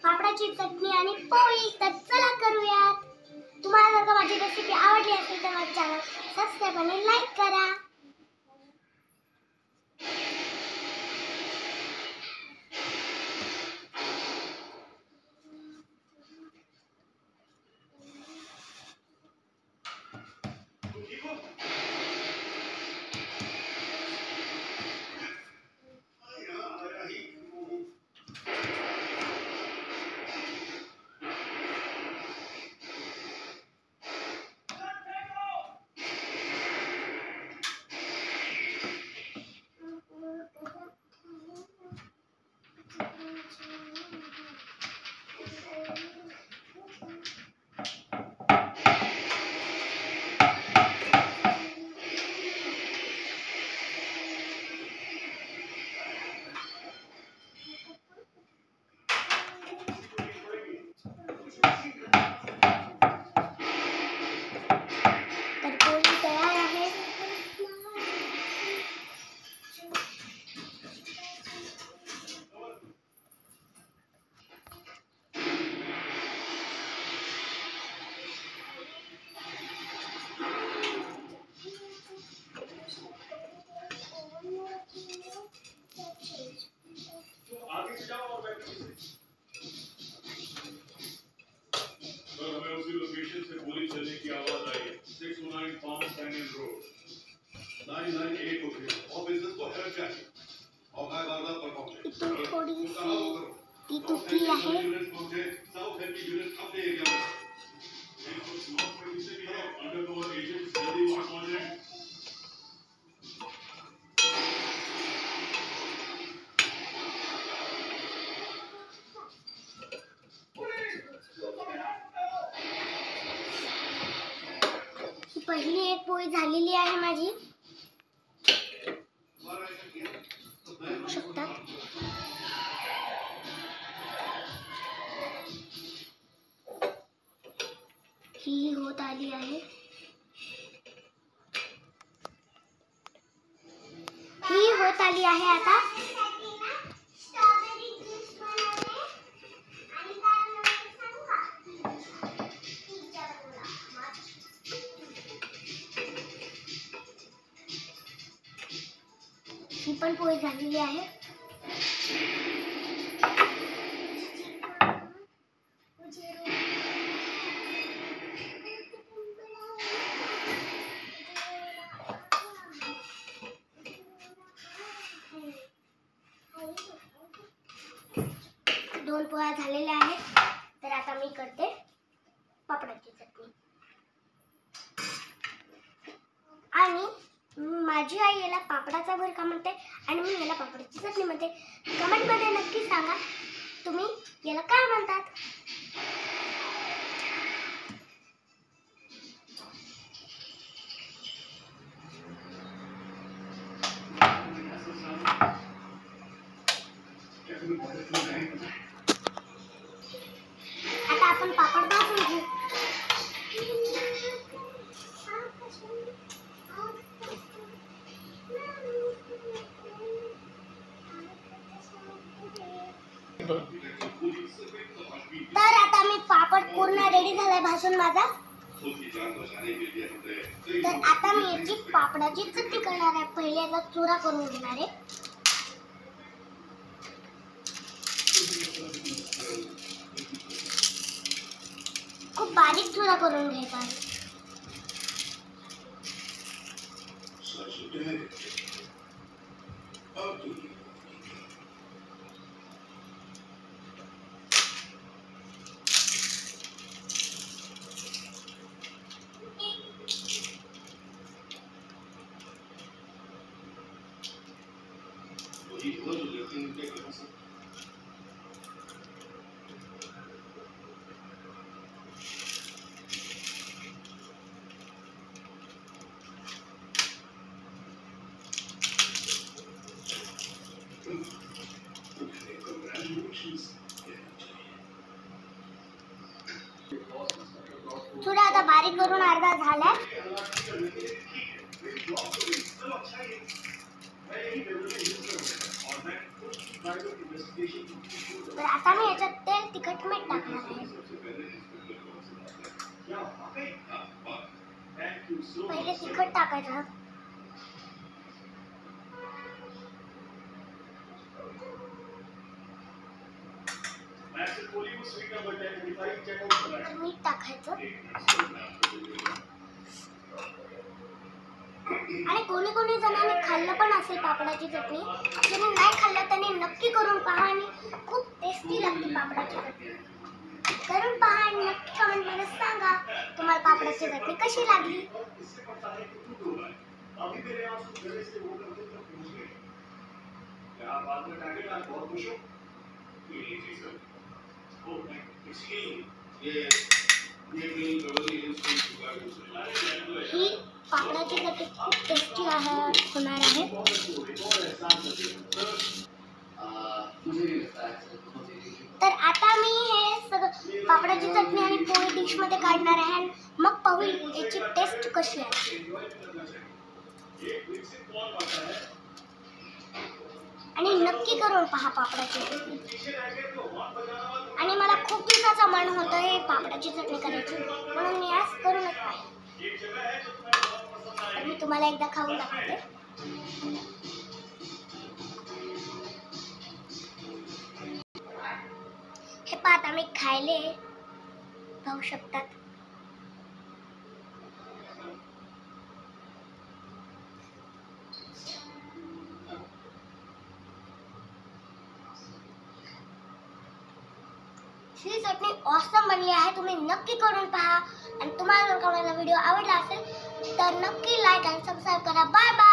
पापडाची चटणी आणि पोळी। तर चला करूयात। तुम्हाला जर का माझी रेसिपी आवडली असेल तर माझे चॅनल सबस्क्राइब आणि लाईक करा। हमें उसी लोकेशन से गोली चलने की आवाज आई है। 609 फार्म कैनियन रोड 998 होगी और बिजनेस को हेल्प चाहिए और मैं वारदात पर पहुंचे। थोड़ी सी टूटी है। यूनिट पहुंचे साउथ हेल्प की यूनिट अपने एरिया में। अंडरकवर एजेंट्स जल्दी वहां पहुंचे। पहिली एक पोळी झालेली आहे माझी। शकतात ही होत आली आहे। ही होत आली आहे आता। ही पण पोळी झालेली आहे। दोन पोळ्या झालेल्या आहेत। तर आता मी करते पापडाची चटणी। आणि माझी आई याला पापडाचा भरका म्हणते आणि मी याला पापडाची चटणी म्हणते। कमेंट मध्ये नक्की सांगा तुम्ही याला काय म्हणतात। आता आपण पापड भाजून घेऊ। तर आता मी पापड पूर्ण रेडी झालाय भाजून माझा। तर आता मी याची पापडाची चटणी करणार आहे। पहिले याचा चुरा करून घेणार आहे। खूप बारीक चुरा करून घ्यायचा आहे। चुरा आता बारीक करून अर्धा झालाय। तर आता मी याच्यात तेल तिखट मीठ टाकणार आहे. पहिले तिखट टाकायचं. मीठ टाकायचं. आणि कोणी कोणी जणांनी खाल्लं पण असेल पापडाची चटणी. ज्यांनी नाही खाल्लं त्यांनी नक्की करून पहा आणि खूप टेस्टी लागते पापडाची चटणी. करून पहा आणि नक्की कमेंटमध्ये सांगा तुम्हाला पापडाची चटणी कशी लागली. ही पापडाची चटणी खूप टेस्टी होणार आहे. तर आता मी हे सगळं पापडाची चटणी आणि पोळी डिश मध्ये काढणार आहे आणि मग पाहू याची टेस्ट कशी आहे. आणि नक्की करून पहा पापडाची चटणी. आणि मला खूप दिवसाचं मन होतं हे पापडाची चटणी करायची, म्हणून मी आज करूनच पाहिजे. तर मी तुम्हाला एकदा खाऊन दाखवते. हे पाहता मी खायले पाहू शकतात. ही चटणी ऑसम बनली आहे. तुम्ही नक्की करून पहा आणि तुम्हाला जर का माझा व्हिडिओ आवडला असेल तर नक्की लाईक आणि सबस्क्राईब करा. Bye bye.